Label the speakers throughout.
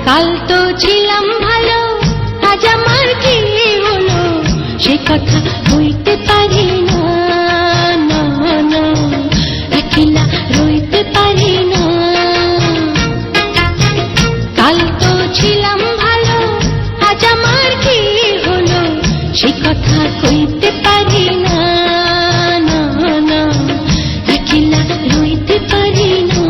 Speaker 1: কাল তো ছিলাম ভালো, আজ আমার কি হলো সে কথা হইতে পারি না, না না, একলা রইতে পারি না। কাল তো ছিলাম ভালো, আজ আমার কি হলো সে কথা কইতে পারি না, না না, একলা রইতে পারি না।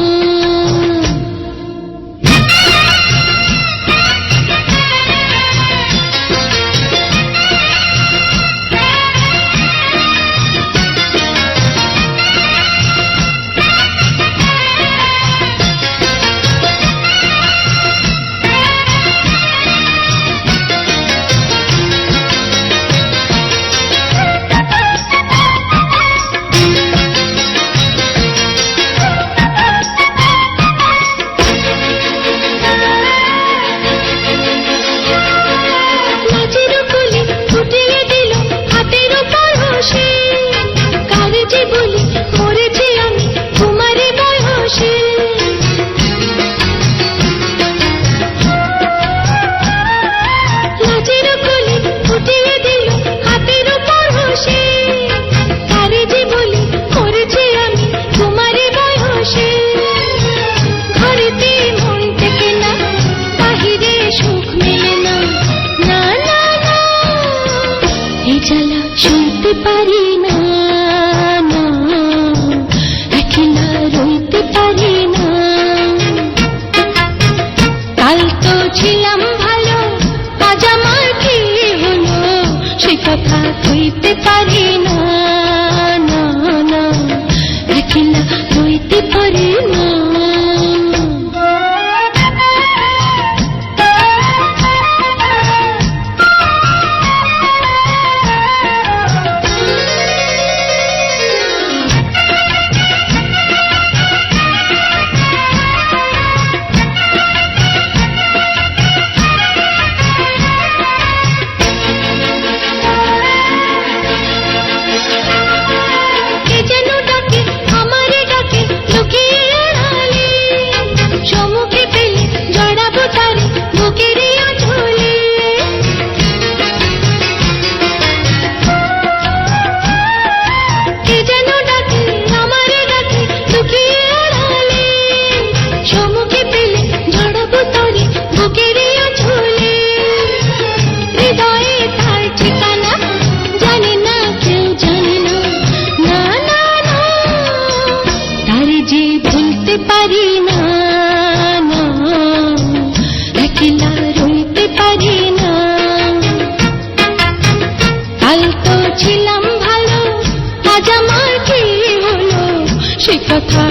Speaker 1: শুনতে পারি না, না, একলা রইতে পারি না। কাল তো ছিলাম ভালো, আজ আমার কি হলো সে কথা কইতে পারি না, না না, একলা রইতে পারি না। পারি না, না, একলা রইতে পারি না। কাল তো ছিলাম ভালো, আজ আমার কি হলো সে কথা